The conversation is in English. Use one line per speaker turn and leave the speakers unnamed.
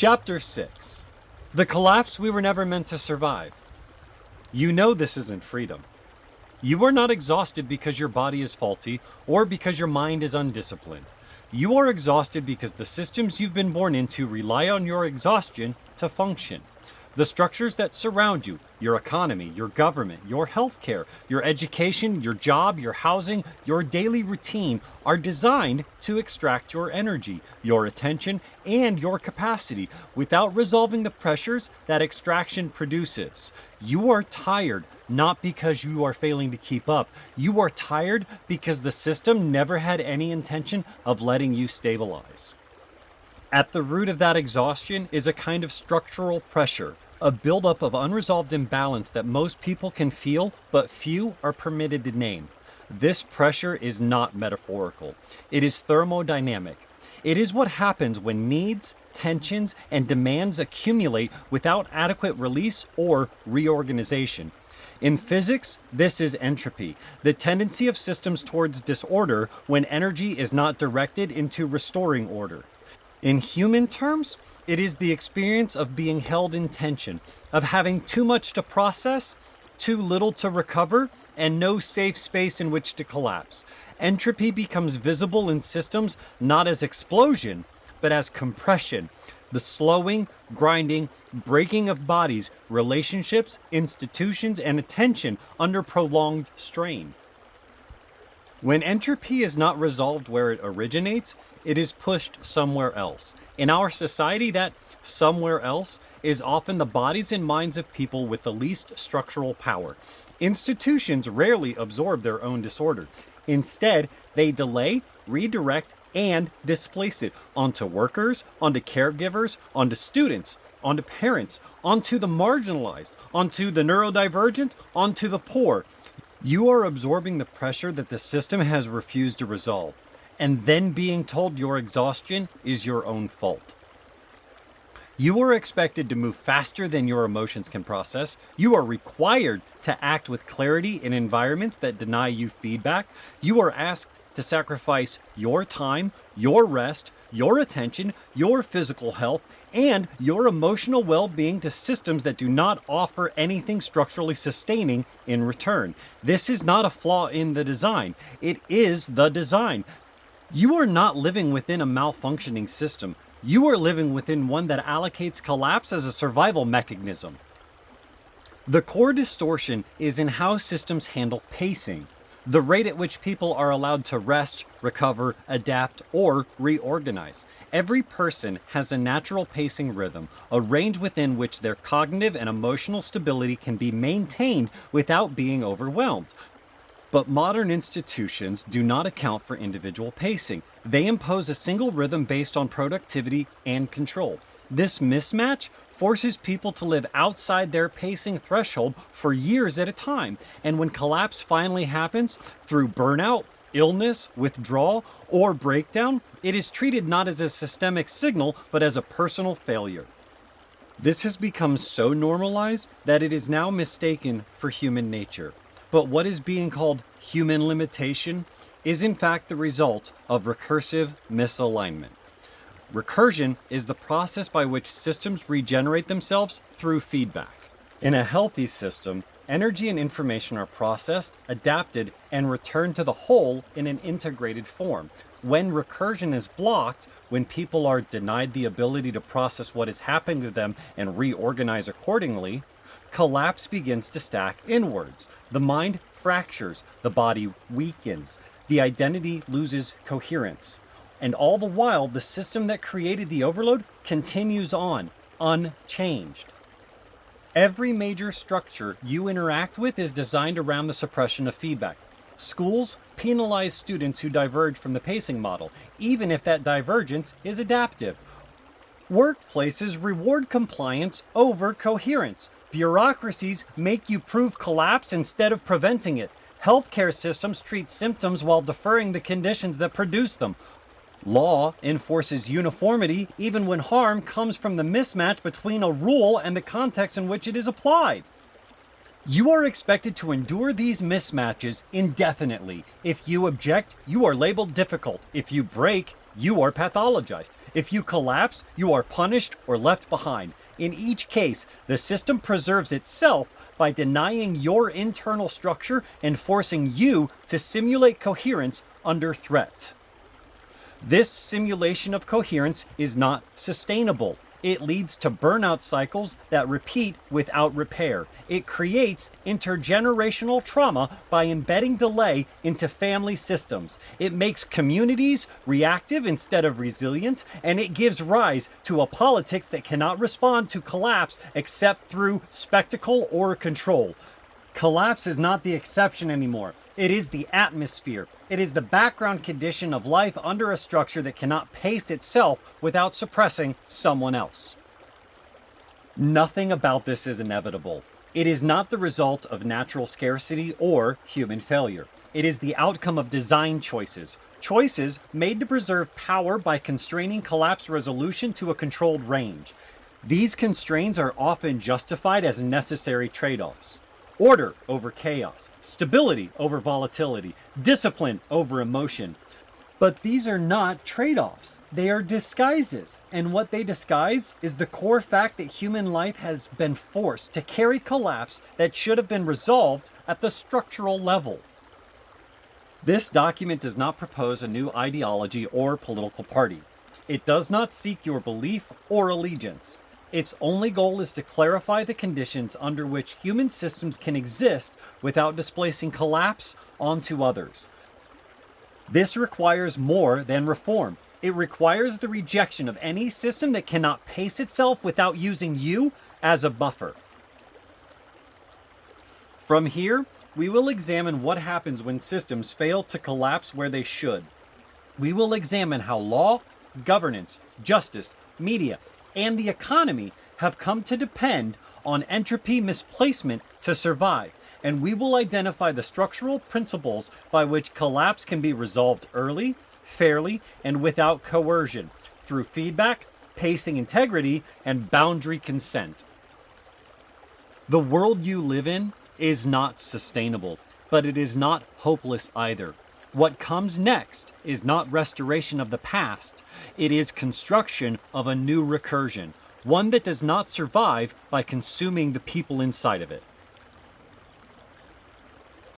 Chapter 6. The collapse we were never meant to survive. You know this isn't freedom. You are not exhausted because your body is faulty or because your mind is undisciplined. You are exhausted because the systems you've been born into rely on your exhaustion to function. The structures that surround you, your economy, your government, your healthcare, your education, your job, your housing, your daily routine are designed to extract your energy, your attention, and your capacity without resolving the pressures that extraction produces. You are tired not because you are failing to keep up. You are tired because the system never had any intention of letting you stabilize. At the root of that exhaustion is a kind of structural pressure, a buildup of unresolved imbalance that most people can feel, but few are permitted to name. This pressure is not metaphorical. It is thermodynamic. It is what happens when needs, tensions, and demands accumulate without adequate release or reorganization. In physics, this is entropy, the tendency of systems towards disorder when energy is not directed into restoring order. In human terms, it is the experience of being held in tension, of having too much to process, too little to recover, and no safe space in which to collapse. Entropy becomes visible in systems not as explosion, but as compression, the slowing, grinding, breaking of bodies, relationships, institutions, and attention under prolonged strain. When entropy is not resolved where it originates, it is pushed somewhere else. In our society, that somewhere else is often the bodies and minds of people with the least structural power. Institutions rarely absorb their own disorder. Instead, they delay, redirect, and displace it onto workers, onto caregivers, onto students, onto parents, onto the marginalized, onto the neurodivergent, onto the poor. You are absorbing the pressure that the system has refused to resolve, and then being told your exhaustion is your own fault. You are expected to move faster than your emotions can process. You are required to act with clarity in environments that deny you feedback. You are asked to sacrifice your time, your rest, your attention, your physical health, and your emotional well-being to systems that do not offer anything structurally sustaining in return. This is not a flaw in the design. It is the design. You are not living within a malfunctioning system. You are living within one that allocates collapse as a survival mechanism. The core distortion is in how systems handle pacing, the rate at which people are allowed to rest, recover, adapt, or reorganize. Every person has a natural pacing rhythm, a range within which their cognitive and emotional stability can be maintained without being overwhelmed. But modern institutions do not account for individual pacing. They impose a single rhythm based on productivity and control. This mismatch forces people to live outside their pacing threshold for years at a time. And when collapse finally happens through burnout, illness, withdrawal, or breakdown, it is treated not as a systemic signal, but as a personal failure. This has become so normalized that it is now mistaken for human nature. But what is being called human limitation is in fact the result of recursive misalignment. Recursion is the process by which systems regenerate themselves through feedback. In a healthy system, energy and information are processed, adapted, and returned to the whole in an integrated form. When recursion is blocked, when people are denied the ability to process what has happened to them and reorganize accordingly, collapse begins to stack inwards. The mind fractures, the body weakens, the identity loses coherence. And all the while, the system that created the overload continues on, unchanged. Every major structure you interact with is designed around the suppression of feedback. Schools penalize students who diverge from the pacing model, even if that divergence is adaptive. Workplaces reward compliance over coherence. Bureaucracies make you prove collapse instead of preventing it. Healthcare systems treat symptoms while deferring the conditions that produce them. Law enforces uniformity even when harm comes from the mismatch between a rule and the context in which it is applied. You are expected to endure these mismatches indefinitely. If you object, you are labeled difficult. If you break, you are pathologized. If you collapse, you are punished or left behind. In each case, the system preserves itself by denying your internal structure and forcing you to simulate coherence under threat. This simulation of coherence is not sustainable. It leads to burnout cycles that repeat without repair. It creates intergenerational trauma by embedding delay into family systems. It makes communities reactive instead of resilient, and it gives rise to a politics that cannot respond to collapse except through spectacle or control. Collapse is not the exception anymore. It is the atmosphere. It is the background condition of life under a structure that cannot pace itself without suppressing someone else. Nothing about this is inevitable. It is not the result of natural scarcity or human failure. It is the outcome of design choices. Choices made to preserve power by constraining collapse resolution to a controlled range. These constraints are often justified as necessary trade-offs. Order over chaos, stability over volatility, discipline over emotion. But these are not trade-offs. They are disguises. And what they disguise is the core fact that human life has been forced to carry collapse that should have been resolved at the structural level. This document does not propose a new ideology or political party. It does not seek your belief or allegiance. Its only goal is to clarify the conditions under which human systems can exist without displacing collapse onto others. This requires more than reform. It requires the rejection of any system that cannot pace itself without using you as a buffer. From here, we will examine what happens when systems fail to collapse where they should. We will examine how law, governance, justice, media, and the economy have come to depend on entropy misplacement to survive, and we will identify the structural principles by which collapse can be resolved early, fairly, and without coercion, through feedback, pacing integrity, and boundary consent. The world you live in is not sustainable, but it is not hopeless either. What comes next is not restoration of the past, it is construction of a new recursion, one that does not survive by consuming the people inside of it.